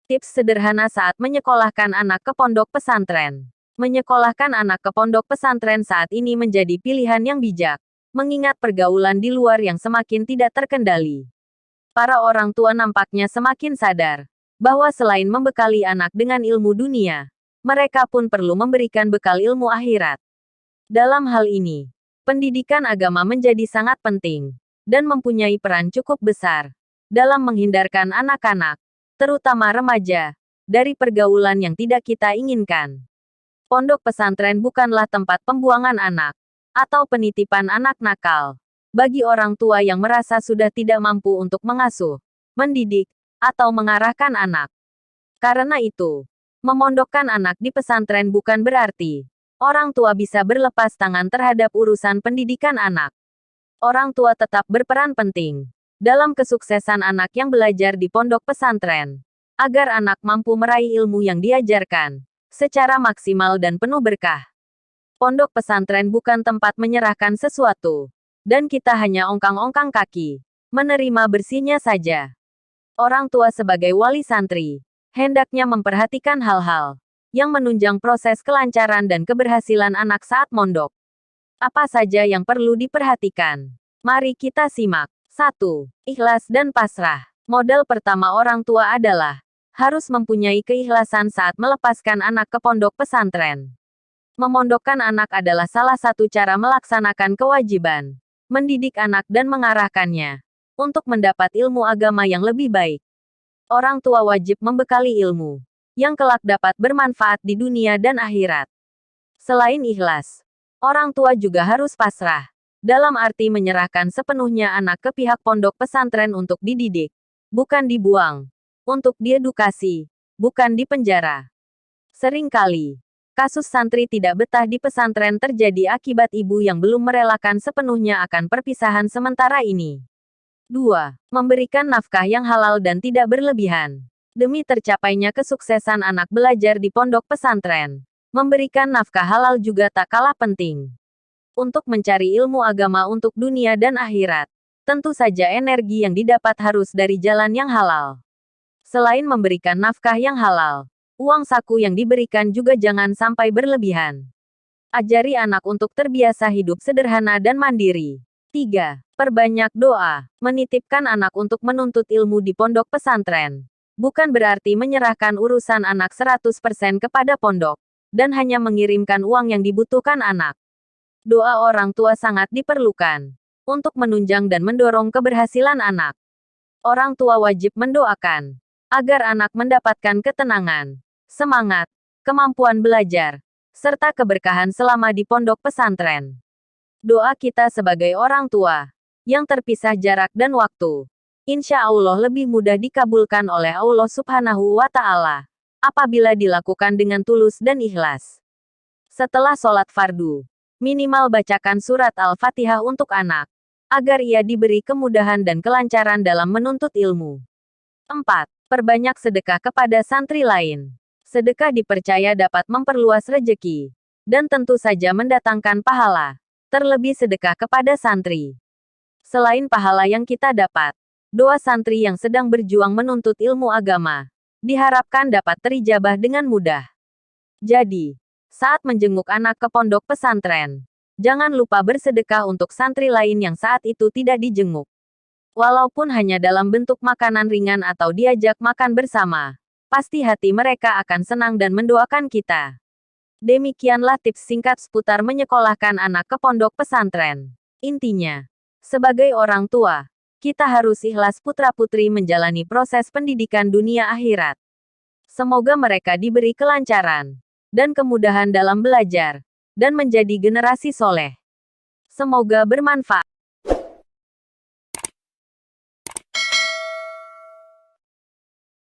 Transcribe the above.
Tips sederhana saat menyekolahkan anak ke pondok pesantren. Menyekolahkan anak ke pondok pesantren saat ini menjadi pilihan yang bijak, mengingat pergaulan di luar yang semakin tidak terkendali. Para orang tua nampaknya semakin sadar bahwa selain membekali anak dengan ilmu dunia, mereka pun perlu memberikan bekal ilmu akhirat. Dalam hal ini, pendidikan agama menjadi sangat penting dan mempunyai peran cukup besar dalam menghindarkan anak-anak, terutama remaja, dari pergaulan yang tidak kita inginkan. Pondok pesantren bukanlah tempat pembuangan anak atau penitipan anak nakal bagi orang tua yang merasa sudah tidak mampu untuk mengasuh, mendidik, atau mengarahkan anak. Karena itu, memondokkan anak di pesantren bukan berarti orang tua bisa berlepas tangan terhadap urusan pendidikan anak. Orang tua tetap berperan penting dalam kesuksesan anak yang belajar di pondok pesantren, agar anak mampu meraih ilmu yang diajarkan secara maksimal dan penuh berkah. Pondok pesantren bukan tempat menyerahkan sesuatu, dan kita hanya ongkang-ongkang kaki, menerima bersihnya saja. Orang tua sebagai wali santri, hendaknya memperhatikan hal-hal yang menunjang proses kelancaran dan keberhasilan anak saat mondok. Apa saja yang perlu diperhatikan? Mari kita simak. 1. Ikhlas dan pasrah. Modal pertama orang tua adalah harus mempunyai keikhlasan saat melepaskan anak ke pondok pesantren. Memondokkan anak adalah salah satu cara melaksanakan kewajiban mendidik anak dan mengarahkannya untuk mendapat ilmu agama yang lebih baik. Orang tua wajib membekali ilmu yang kelak dapat bermanfaat di dunia dan akhirat. Selain ikhlas, orang tua juga harus pasrah, dalam arti menyerahkan sepenuhnya anak ke pihak pondok pesantren untuk dididik, bukan dibuang, untuk diedukasi, bukan dipenjara. Seringkali, kasus santri tidak betah di pesantren terjadi akibat ibu yang belum merelakan sepenuhnya akan perpisahan sementara ini. 2. Memberikan nafkah yang halal dan tidak berlebihan. Demi tercapainya kesuksesan anak belajar di pondok pesantren, memberikan nafkah halal juga tak kalah penting. Untuk mencari ilmu agama untuk dunia dan akhirat, tentu saja energi yang didapat harus dari jalan yang halal. Selain memberikan nafkah yang halal, uang saku yang diberikan juga jangan sampai berlebihan. Ajari anak untuk terbiasa hidup sederhana dan mandiri. 3. Perbanyak doa. Menitipkan anak untuk menuntut ilmu di pondok pesantren bukan berarti menyerahkan urusan anak 100% kepada pondok, dan hanya mengirimkan uang yang dibutuhkan anak. Doa orang tua sangat diperlukan untuk menunjang dan mendorong keberhasilan anak. Orang tua wajib mendoakan agar anak mendapatkan ketenangan, semangat, kemampuan belajar, serta keberkahan selama di pondok pesantren. Doa kita sebagai orang tua yang terpisah jarak dan waktu, insya Allah lebih mudah dikabulkan oleh Allah Subhanahu wa Ta'ala apabila dilakukan dengan tulus dan ikhlas. Setelah sholat fardu, minimal bacakan surat Al-Fatihah untuk anak, agar ia diberi kemudahan dan kelancaran dalam menuntut ilmu. 4. Perbanyak sedekah kepada santri lain. Sedekah dipercaya dapat memperluas rejeki, dan tentu saja mendatangkan pahala, terlebih sedekah kepada santri. Selain pahala yang kita dapat, doa santri yang sedang berjuang menuntut ilmu agama diharapkan dapat terijabah dengan mudah. Jadi, saat menjenguk anak ke pondok pesantren, jangan lupa bersedekah untuk santri lain yang saat itu tidak dijenguk. Walaupun hanya dalam bentuk makanan ringan atau diajak makan bersama, pasti hati mereka akan senang dan mendoakan kita. Demikianlah tips singkat seputar menyekolahkan anak ke pondok pesantren. Intinya, sebagai orang tua, kita harus ikhlas putra-putri menjalani proses pendidikan dunia akhirat. Semoga mereka diberi kelancaran dan kemudahan dalam belajar, dan menjadi generasi soleh. Semoga bermanfaat.